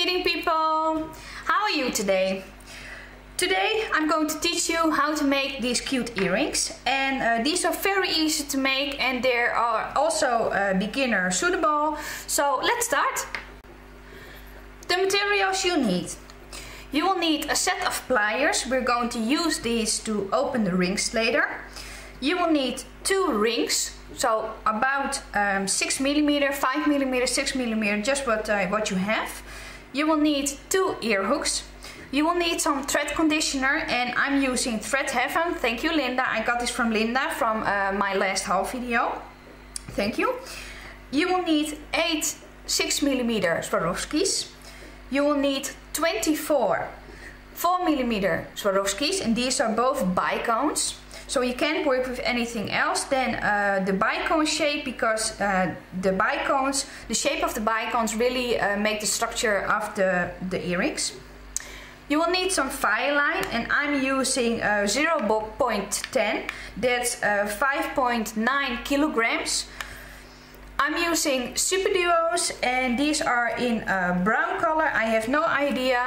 beading people! How are you today? Today I'm going to teach you how to make these cute earrings, and these are very easy to make, and they are also beginner suitable. So let's start. The materials you need. You will need a set of pliers. We're going to use these to open the rings later. You will need 2 rings, so about 6 mm, 5 mm, 6 mm, just what you have. You will need 2 ear hooks. You will need some thread conditioner, and I'm using Thread Heaven. Thank you, Linda. I got this from Linda from my last haul video. Thank you. You will need 8 6 mm Swarovskis. You will need 24 4 mm Swarovskis, and these are both bicones. So you can't work with anything else than the bicone shape, because the shape of the bicones really make the structure of the earrings. You will need some file line, and I'm using 0.10, that's 5.9 kilograms. I'm using superduos, and these are in brown color. I have no idea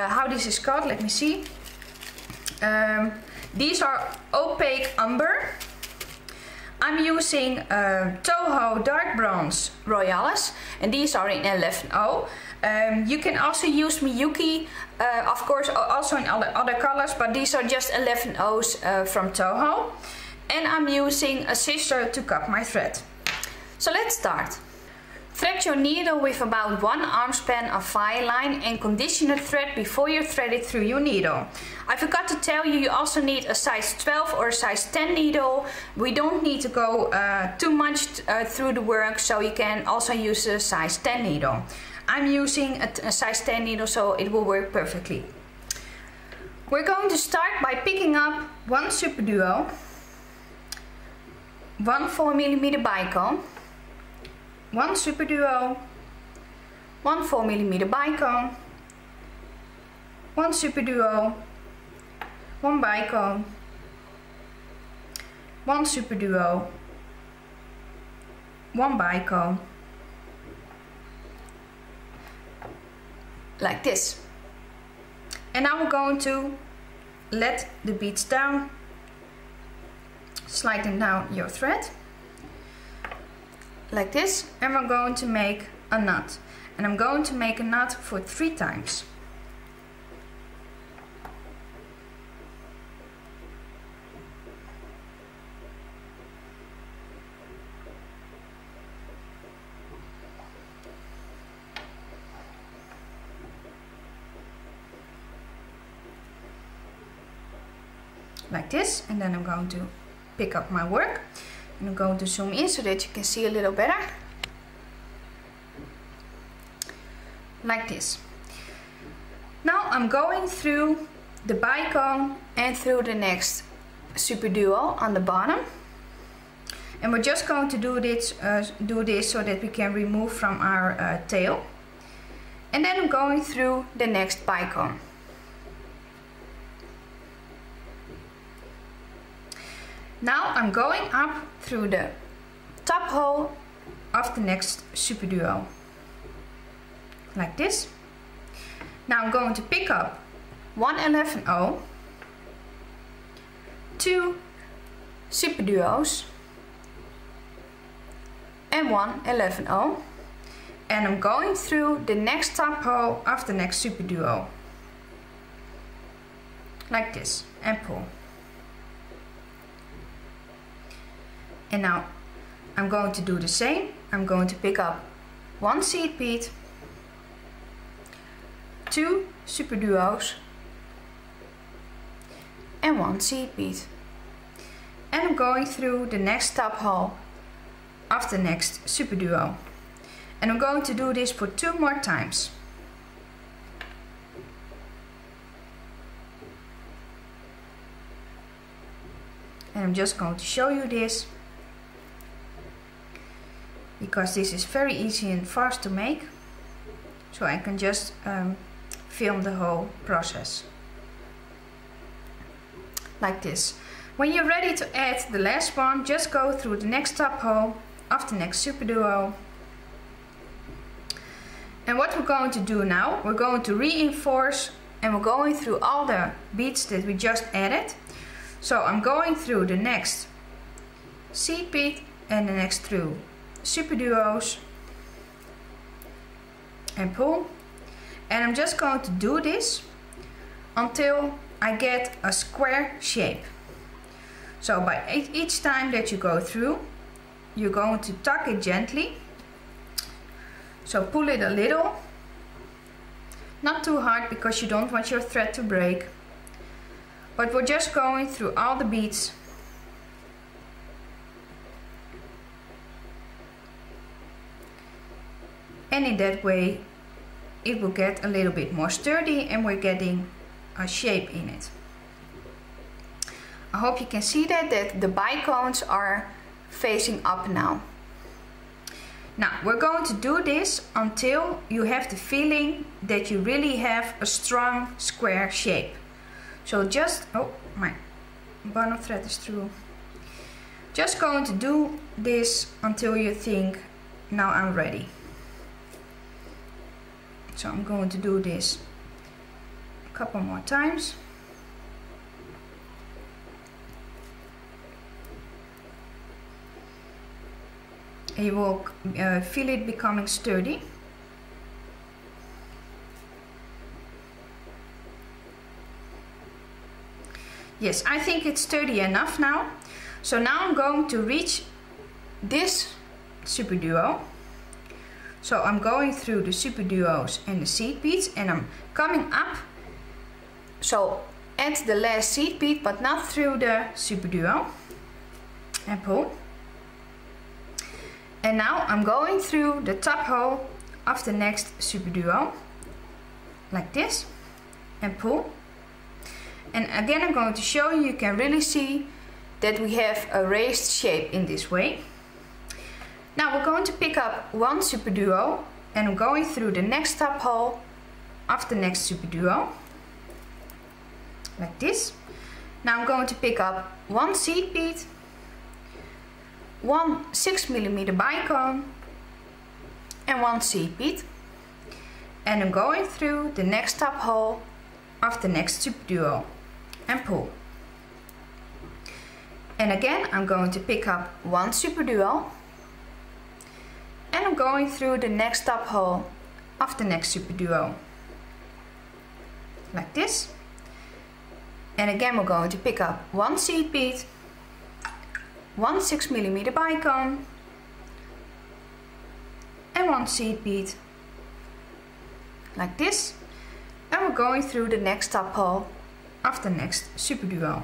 how this is called. Let me see. These are opaque umber. I'm using Toho dark bronze royales, and these are in 11.0. You can also use Miyuki, of course, also in other colors, but these are just 11.0s from Toho. And I'm using a scissor to cut my thread. So let's start. Thread your needle with about 1 arm span of file line and condition the thread before you thread it through your needle. I forgot to tell you, you also need a size 12 or a size 10 needle. We don't need to go too much through the work, so you can also use a size 10 needle. I'm using a size 10 needle, so it will work perfectly. We're going to start by picking up 1 superduo, 1 4 mm bicone, 1 superduo, 1 4 mm bicone, 1 superduo, 1 bicone, 1 superduo, 1 bicone, like this. And now we're going to let the beads down, sliding down your thread like this, and we're going to make a knot, and I'm going to make a knot for 3 times. Like this, and then I'm going to pick up my work, and I'm going to zoom in so that you can see a little better. Like this. Now I'm going through the bicone and through the next superduo on the bottom, and we're just going to do this so that we can remove from our tail, and then I'm going through the next bicone. Now I'm going up through the top hole of the next superduo, like this. Now I'm going to pick up 1 11.0, 2 superduos, and 1 11.0, and I'm going through the next top hole of the next superduo, like this, and pull. And now I'm going to do the same. I'm going to pick up 1 seed bead, 2 superduos, and 1 seed bead. And I'm going through the next top hole of the next superduo. And I'm going to do this for 2 more times. And I'm just going to show you this, because this is very easy and fast to make, so I can just film the whole process like this. When you're ready to add the last one, just go through the next top hole of the next superduo, And what we're going to do now, we're going to reinforce, and we're going through all the beads that we just added. So I'm going through the next seed bead and the next through superduos and pull. And I'm just going to do this until I get a square shape. So by each time that you go through, you're going to tuck it gently. So pull it a little, not too hard because you don't want your thread to break. But we're just going through all the beads. And in that way it will get a little bit more sturdy and we're getting a shape in it. I hope you can see that the bicones are facing up now. Now we're going to do this until you have the feeling that you really have a strong square shape. So just, oh, my bottom thread is through. Just going to do this until you think, now I'm ready. So I'm going to do this a couple more times. You will feel it becoming sturdy. Yes, I think it's sturdy enough now. So now I'm going to reach this superduo. So I'm going through the superduos and the seed beads and I'm coming up. So at the last seed bead, but not through the superduo, and pull. And now I'm going through the top hole of the next superduo, like this, and pull. And again I'm going to show you, you can really see that we have a raised shape in this way. Now we're going to pick up one superduo and I'm going through the next top hole of the next superduo, like this. Now I'm going to pick up one seed bead, one 6mm bicone and one seed bead, and I'm going through the next top hole of the next superduo and pull. And again I'm going to pick up one superduo and I'm going through the next top hole of the next superduo, like this. And again we're going to pick up one seed bead, one 6mm bicone and one seed bead, like this. And we're going through the next top hole of the next superduo.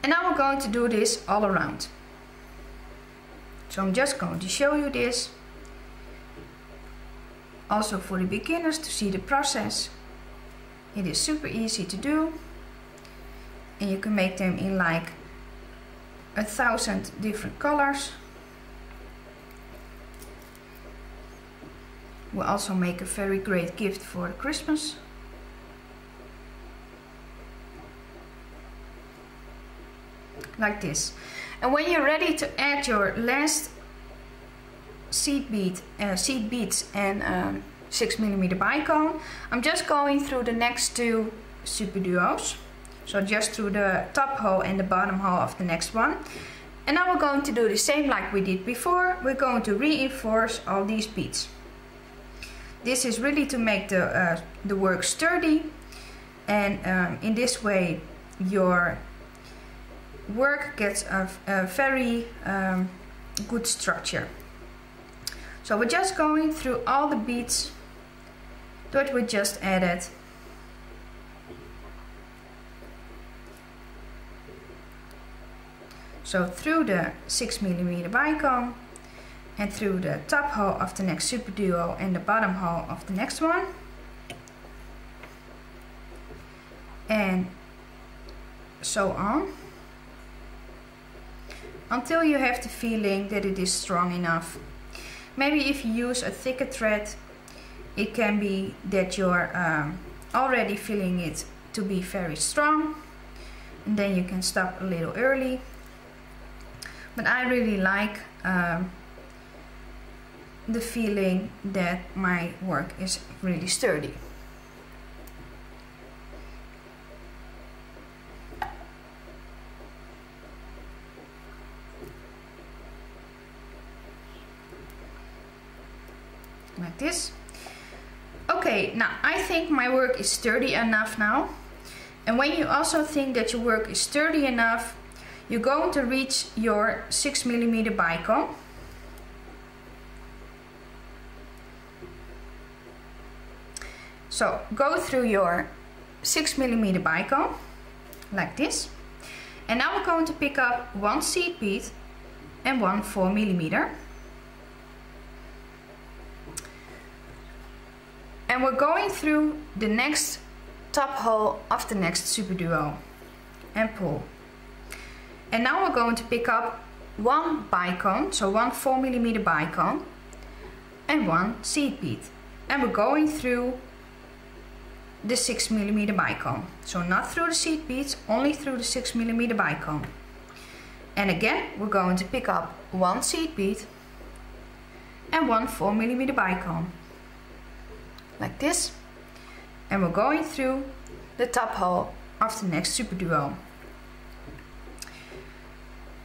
And now we're going to do this all around. So I'm just going to show you this, also for the beginners to see the process. It is super easy to do. And you can make them in like 1,000 different colors. Will also make a very great gift for Christmas. Like this. And when you're ready to add your last seed beads and 6mm bicone, I'm just going through the next two superduos. So just through the top hole and the bottom hole of the next one. And now we're going to do the same like we did before. We're going to reinforce all these beads. This is really to make the work sturdy, and in this way your work gets a very good structure. So we're just going through all the beads that we just added. So through the 6mm bicone and through the top hole of the next superduo and the bottom hole of the next one. And so on. Until you have the feeling that it is strong enough. Maybe if you use a thicker thread, it can be that you're already feeling it to be very strong. And then you can stop a little early. But I really like the feeling that my work is really sturdy. Like this. Okay, now I think my work is sturdy enough now. And when you also think that your work is sturdy enough, you're going to reach your 6mm bicone. So go through your 6mm bicone like this. And now we're going to pick up one seed bead and one 4mm. And we're going through the next top hole of the next superduo and pull. And now we're going to pick up one bicone, so one 4mm bicone and one seed bead. And we're going through the 6mm bicone. So not through the seed beads, only through the 6mm bicone. And again, we're going to pick up one seed bead and one 4mm bicone. Like this. And we're going through the top hole of the next superduo.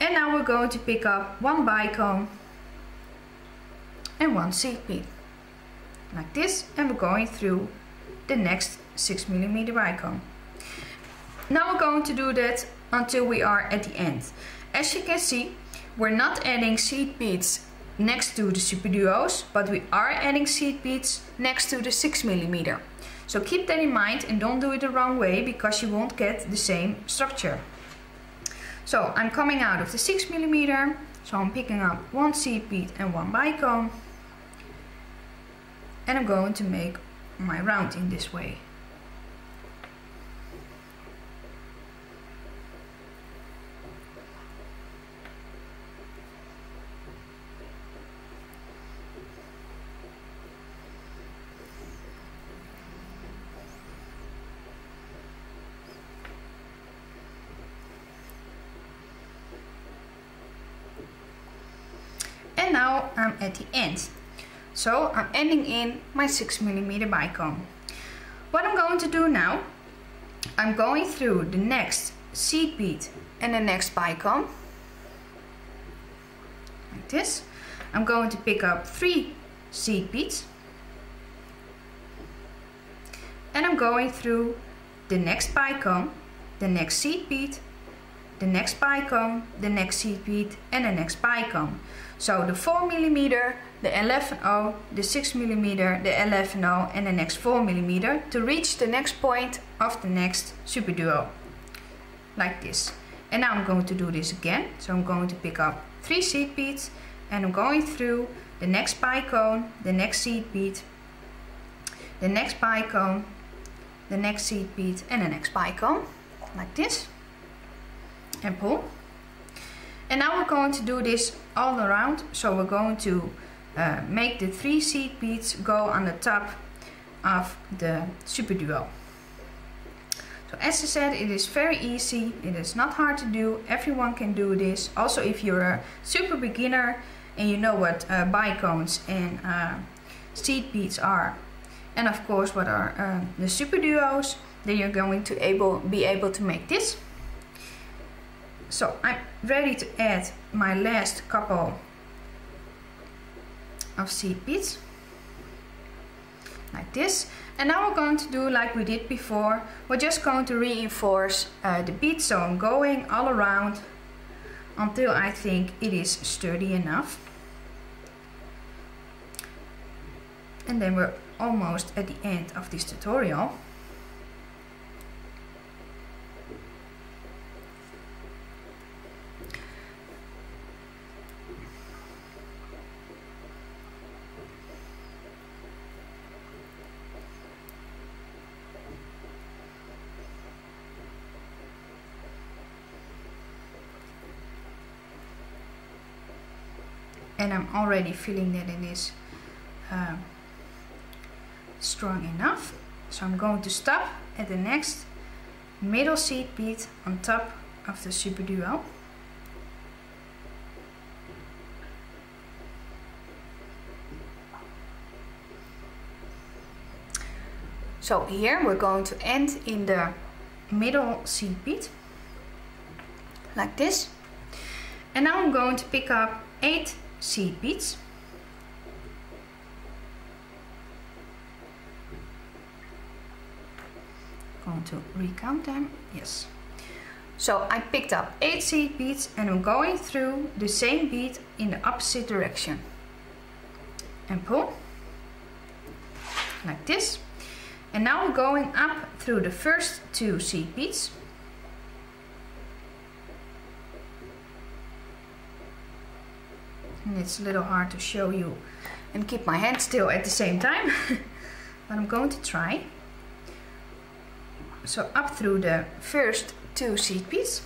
And now we're going to pick up one bicone and one seed bead. Like this. And we're going through the next 6mm bicone. Now we're going to do that until we are at the end. As you can see, we're not adding seed beads next to the superduos, but we are adding seed beads next to the 6mm. So keep that in mind and don't do it the wrong way, because you won't get the same structure. So I'm coming out of the 6mm, so I'm picking up one seed bead and one bicone, and I'm going to make my round in this way. And now I'm at the end. So I'm ending in my 6mm bicone. What I'm going to do now, I'm going through the next seed bead and the next bicone. Like this. I'm going to pick up 3 seed beads. And I'm going through the next bicone, the next seed bead, the next bicone, the next seed bead and the next bicone. So the 4mm, the 11/0, the 6mm, the 11/0 and the next 4mm to reach the next point of the next superduo. Like this. And now I'm going to do this again. So I'm going to pick up 3 seed beads and I'm going through the next bicone, the next seed bead, the next bicone, the next seed bead and the next bicone. Like this. And pull. And now we're going to do this all around. So we're going to make the 3 seed beads go on the top of the superduo. So as I said, it is very easy. It is not hard to do. Everyone can do this. Also, if you're a super beginner and you know what bicones and seed beads are, and of course what are the superduos, then you're going to be able to make this. So I'm ready to add my last couple of seed beads, like this. And now we're going to do like we did before. We're just going to reinforce the bead, so I'm going all around until I think it is sturdy enough. And then we're almost at the end of this tutorial. And I'm already feeling that it is strong enough. So I'm going to stop at the next middle seed bead on top of the superduo. So here we're going to end in the middle seed bead, like this. And now I'm going to pick up 8 seed beads. Going to recount them, yes. So I picked up 8 seed beads and I'm going through the same bead in the opposite direction. And pull, like this. And now we're going up through the first 2 seed beads. And it's a little hard to show you and keep my hand still at the same time, but I'm going to try. So up through the first 2 seed beads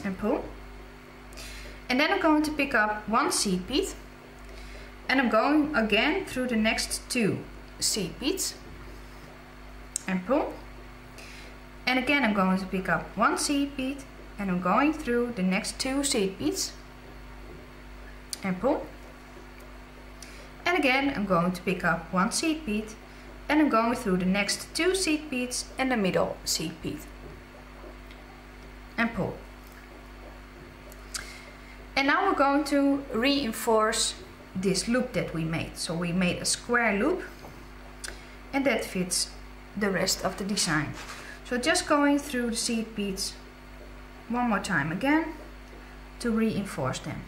and pull. And then I'm going to pick up 1 seed bead and I'm going again through the next 2 seed beads and pull. And again I'm going to pick up 1 seed bead and I'm going through the next 2 seed beads and pull. And again I'm going to pick up 1 seed bead and I'm going through the next 2 seed beads and the middle seed bead and pull. And now we're going to reinforce this loop that we made. So we made a square loop and that fits the rest of the design. So just going through the seed beads one more time again to reinforce them.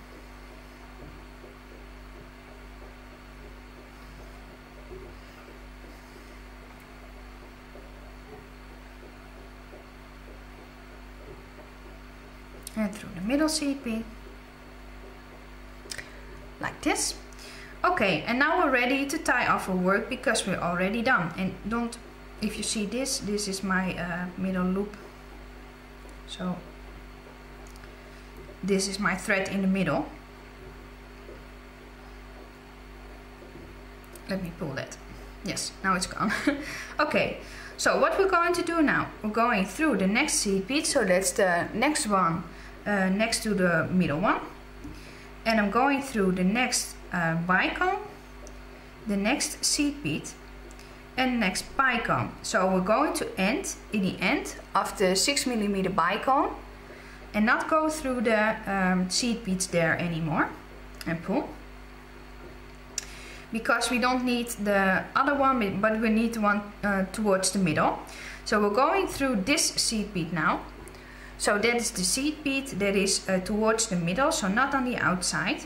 And through the middle seed bead, like this. Okay, and now we're ready to tie off our work because we're already done. And don't, if you see this is my middle loop. So this is my thread in the middle. Let me pull that. Yes, now it's gone. Okay, so what we're going to do now, we're going through the next seed bead, so that's the next one next to the middle one. And I'm going through the next bicone, the next seed bead, and next bicone. So we're going to end in the end of the 6mm bicone and not go through the seed beads there anymore and pull. Because we don't need the other one, but we need one towards the middle. So we're going through this seed bead now. So that is the seed bead that is towards the middle, so not on the outside,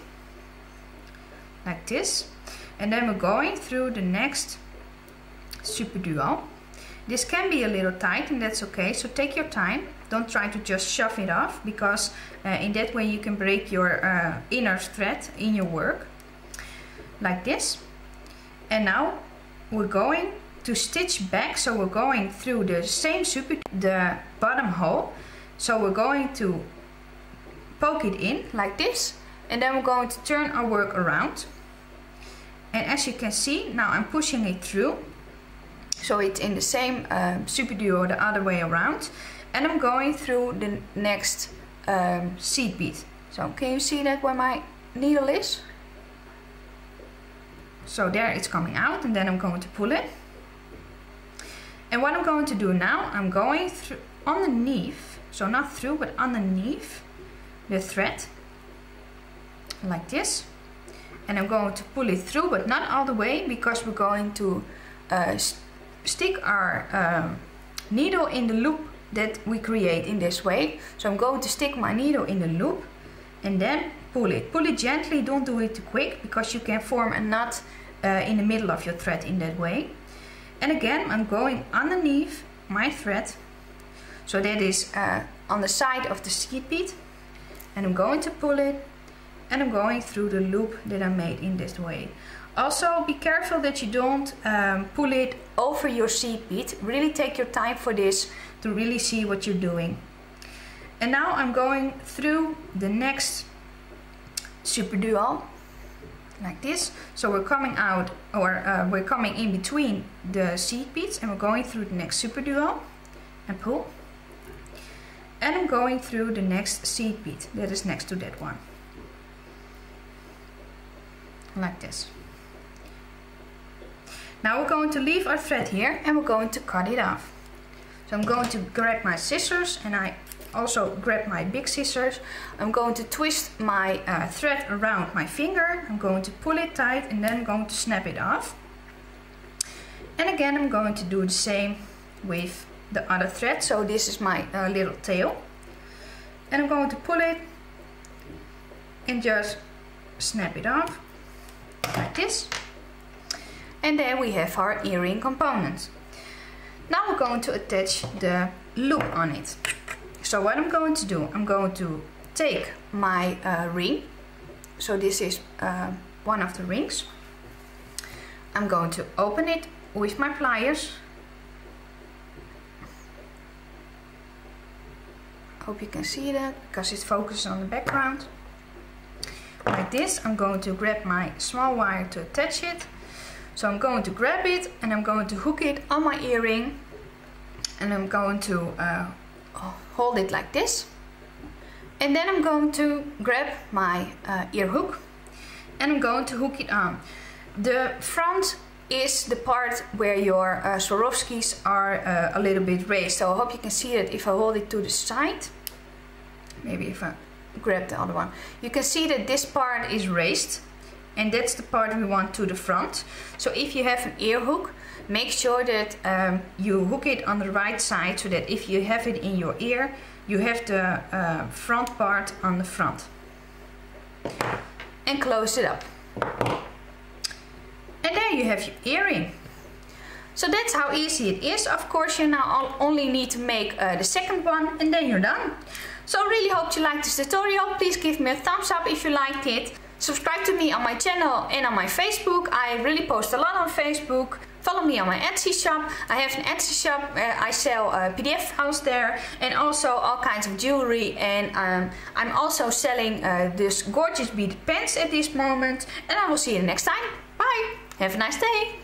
like this. And then we're going through the next superduo. This can be a little tight and that's okay, so take your time. Don't try to just shove it off, because in that way you can break your inner thread in your work, like this. And now we're going to stitch back, so we're going through the same the bottom hole. So we're going to poke it in like this, and then we're going to turn our work around. And as you can see, now I'm pushing it through, so it's in the same superduo the other way around. And I'm going through the next seed bead. So can you see that where my needle is? So there it's coming out, and then I'm going to pull it. And what I'm going to do now, I'm going through underneath, so not through but underneath the thread, like this. And I'm going to pull it through, but not all the way, because we're going to stick our needle in the loop that we create in this way. So I'm going to stick my needle in the loop and then pull it. Pull it gently, don't do it too quick, because you can form a knot in the middle of your thread in that way. And again, I'm going underneath my thread, so that is on the side of the seed bead, and I'm going to pull it, and I'm going through the loop that I made in this way. Also be careful that you don't pull it over your seed bead. Really take your time for this to really see what you're doing. And now I'm going through the next superduo, like this. So we're coming out, or we're coming in between the seed beads, and we're going through the next superduo and pull. And I'm going through the next seed bead that is next to that one, like this. Now we're going to leave our thread here and we're going to cut it off. So I'm going to grab my scissors, and I also grab my big scissors. I'm going to twist my thread around my finger. I'm going to pull it tight and then I'm going to snap it off. And again I'm going to do the same with the other thread. So this is my little tail. And I'm going to pull it and just snap it off like this. And then we have our earring component. Now we're going to attach the loop on it. So what I'm going to do, I'm going to take my ring. So this is one of the rings. I'm going to open it with my pliers. Hope you can see that because it focuses on the background. Like this. I'm going to grab my small wire to attach it. So I'm going to grab it and I'm going to hook it on my earring, and I'm going to hold it like this. And then I'm going to grab my ear hook and I'm going to hook it on. The front is the part where your Swarovskis are a little bit raised. So I hope you can see it if I hold it to the side. Maybe if I grab the other one. You can see that this part is raised. And that's the part we want to the front. So if you have an ear hook, make sure that you hook it on the right side, so that if you have it in your ear, you have the front part on the front. And close it up. And there you have your earring. So that's how easy it is. Of course, you now only need to make the second one and then you're done. So I really hope you liked this tutorial. Please give me a thumbs up if you liked it. Subscribe to me on my channel and on my Facebook. I really post a lot on Facebook. Follow me on my Etsy shop. I have an Etsy shop where I sell PDF files there, and also all kinds of jewelry. And I'm also selling this gorgeous beaded pens at this moment. And I will see you next time. Bye! Have a nice day!